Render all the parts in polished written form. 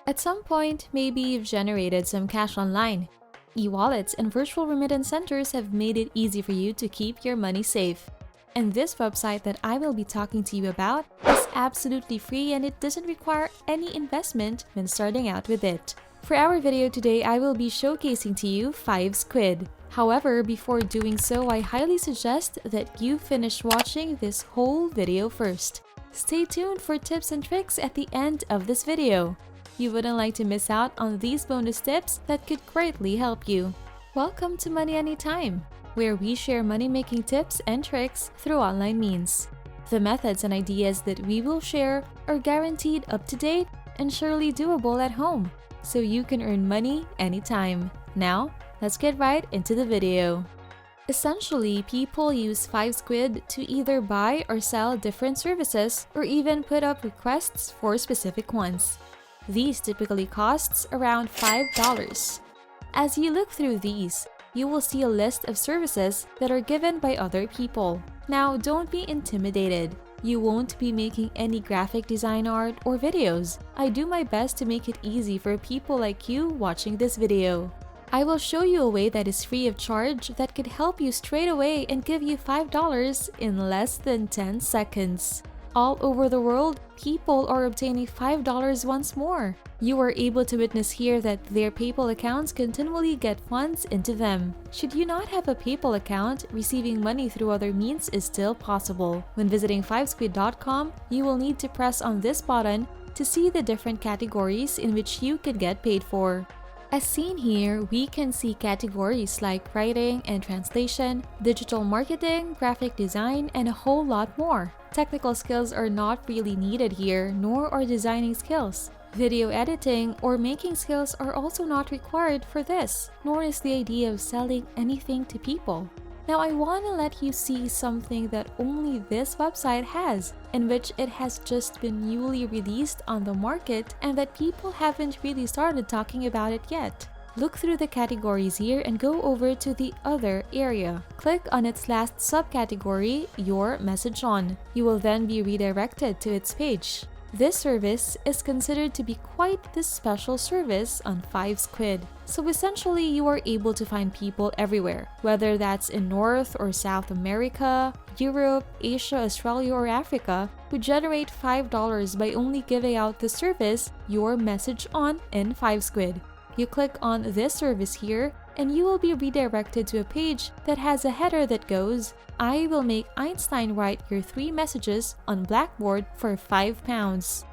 At some point, maybe you've generated some cash online. E-wallets and virtual remittance centers have made it easy for you to keep your money safe. And this website that I will be talking to you about is absolutely free and it doesn't require any investment when starting out with it. For our video today, I will be showcasing to you FiveSquid. However, before doing so, I highly suggest that you finish watching this whole video first. Stay tuned for tips and tricks at the end of this video. You wouldn't like to miss out on these bonus tips that could greatly help you. Welcome to Money Anytime, where we share money-making tips and tricks through online means. The methods and ideas that we will share are guaranteed up-to-date and surely doable at home, so you can earn money anytime. Now, let's get right into the video. Essentially, people use FiveSquid to either buy or sell different services or even put up requests for specific ones. These typically costs around $5. As you look through these, you will see a list of services that are given by other people. Now, don't be intimidated. You won't be making any graphic design art or videos. I do my best to make it easy for people like you watching this video. I will show you a way that is free of charge that could help you straight away and give you $5 in less than 10 seconds. All over the world, people are obtaining $5 once more. You are able to witness here that their PayPal accounts continually get funds into them. Should you not have a PayPal account, receiving money through other means is still possible. When visiting FiveSquid.com, you will need to press on this button to see the different categories in which you can get paid for. As seen here, we can see categories like writing and translation, digital marketing, graphic design, and a whole lot more. Technical skills are not really needed here, nor are designing skills. Video editing or making skills are also not required for this, nor is the idea of selling anything to people. Now I want to let you see something that only this website has, in which it has just been newly released on the market and that people haven't really started talking about it yet. Look through the categories here and go over to the other area. Click on its last subcategory, Your Message On. You will then be redirected to its page. This service is considered to be quite the special service on FiveSquid. So essentially, you are able to find people everywhere, whether that's in North or South America, Europe, Asia, Australia, or Africa, who generate $5 by only giving out the service Your Message On in FiveSquid. You click on this service here, and you will be redirected to a page that has a header that goes, I will make Einstein write your 3 messages on Blackboard for £5.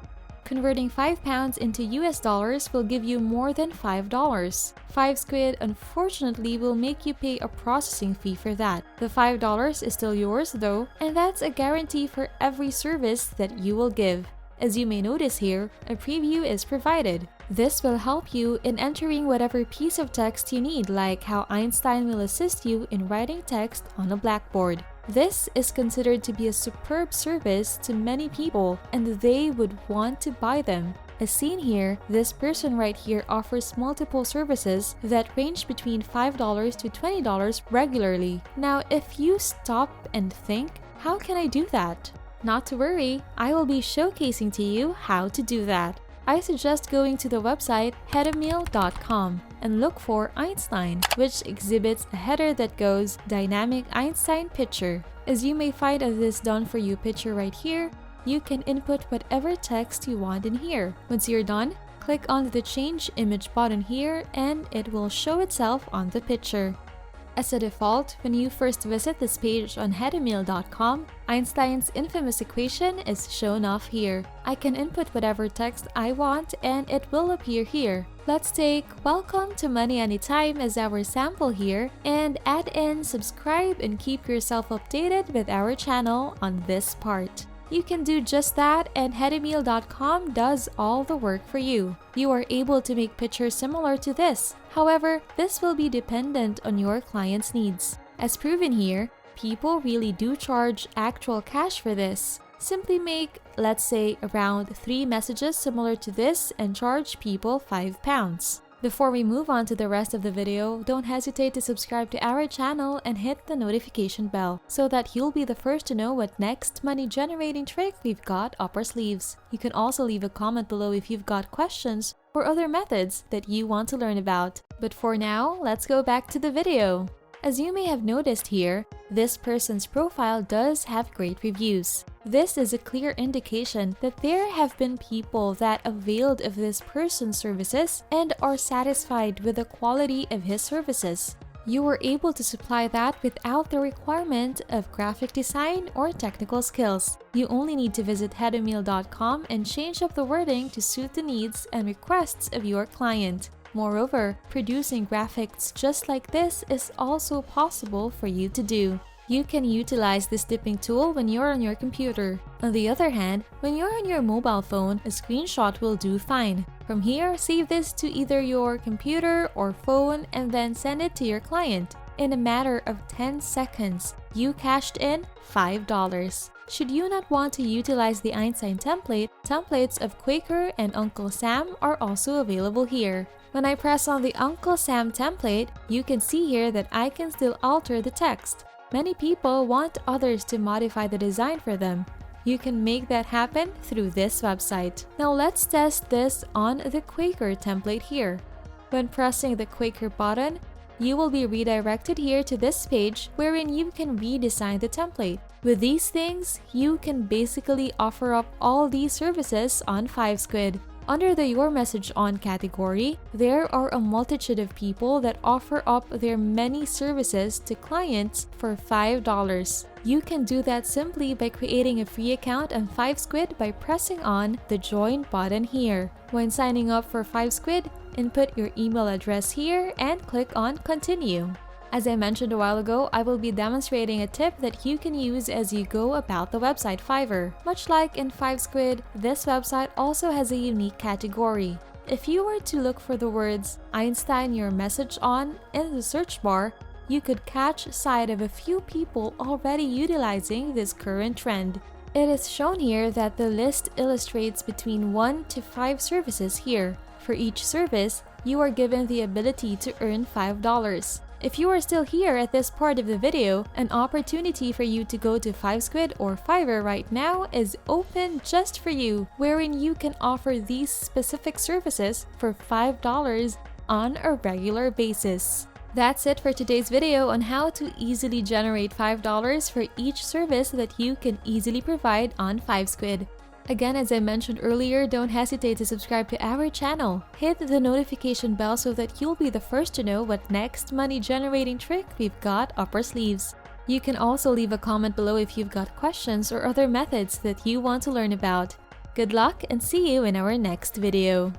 Converting £5 into US dollars will give you more than $5. FiveSquid unfortunately will make you pay a processing fee for that. The $5 is still yours though, and that's a guarantee for every service that you will give. As you may notice here, a preview is provided. This will help you in entering whatever piece of text you need, like how Einstein will assist you in writing text on a blackboard. This is considered to be a superb service to many people, and they would want to buy them. As seen here, this person right here offers multiple services that range between $5 to $20 regularly. Now, if you stop and think, how can I do that? Not to worry, I will be showcasing to you how to do that. I suggest going to the website headamil.com and look for Einstein, which exhibits a header that goes Dynamic Einstein Picture. As you may find this done for you picture right here, you can input whatever text you want in here. Once you're done, click on the Change Image button here and it will show itself on the picture. As a default, when you first visit this page on headamil.com, Einstein's infamous equation is shown off here. I can input whatever text I want and it will appear here. Let's take Welcome to Money Anytime as our sample here and add in subscribe and keep yourself updated with our channel on this part. You can do just that and headamil.com does all the work for you. You are able to make pictures similar to this. However, this will be dependent on your client's needs. As proven here, people really do charge actual cash for this. Simply make, let's say, around 3 messages similar to this and charge people £5. Before we move on to the rest of the video, don't hesitate to subscribe to our channel and hit the notification bell so that you'll be the first to know what next money generating trick we've got up our sleeves. You can also leave a comment below if you've got questions or other methods that you want to learn about. But for now, let's go back to the video. As you may have noticed here, this person's profile does have great reviews. This is a clear indication that there have been people that availed of this person's services and are satisfied with the quality of his services. You were able to supply that without the requirement of graphic design or technical skills. You only need to visit headamil.com and change up the wording to suit the needs and requests of your client. Moreover, producing graphics just like this is also possible for you to do. You can utilize this dipping tool when you're on your computer. On the other hand, when you're on your mobile phone, a screenshot will do fine. From here, save this to either your computer or phone and then send it to your client. In a matter of 10 seconds, you cashed in $5. Should you not want to utilize the Einstein template, templates of Quaker and Uncle Sam are also available here. When I press on the Uncle Sam template, you can see here that I can still alter the text. Many people want others to modify the design for them. You can make that happen through this website. Now let's test this on the Quaker template here. When pressing the Quaker button, you will be redirected here to this page wherein you can redesign the template. With these things, you can basically offer up all these services on FiveSquid. Under the Your Message On category, there are a multitude of people that offer up their many services to clients for $5. You can do that simply by creating a free account on FiveSquid by pressing on the Join button here. When signing up for FiveSquid, input your email address here and click on Continue. As I mentioned a while ago, I will be demonstrating a tip that you can use as you go about the website Fiverr. Much like in FiveSquid, this website also has a unique category. If you were to look for the words Einstein Your Message On in the search bar, you could catch sight of a few people already utilizing this current trend. It is shown here that the list illustrates between 1 to 5 services here. For each service, you are given the ability to earn $5. If you are still here at this part of the video, an opportunity for you to go to FiveSquid or Fiverr right now is open just for you, wherein you can offer these specific services for $5 on a regular basis. That's it for today's video on how to easily generate $5 for each service that you can easily provide on FiveSquid. Again, as I mentioned earlier, don't hesitate to subscribe to our channel. Hit the notification bell so that you'll be the first to know what next money generating trick we've got up our sleeves. You can also leave a comment below if you've got questions or other methods that you want to learn about. Good luck and see you in our next video.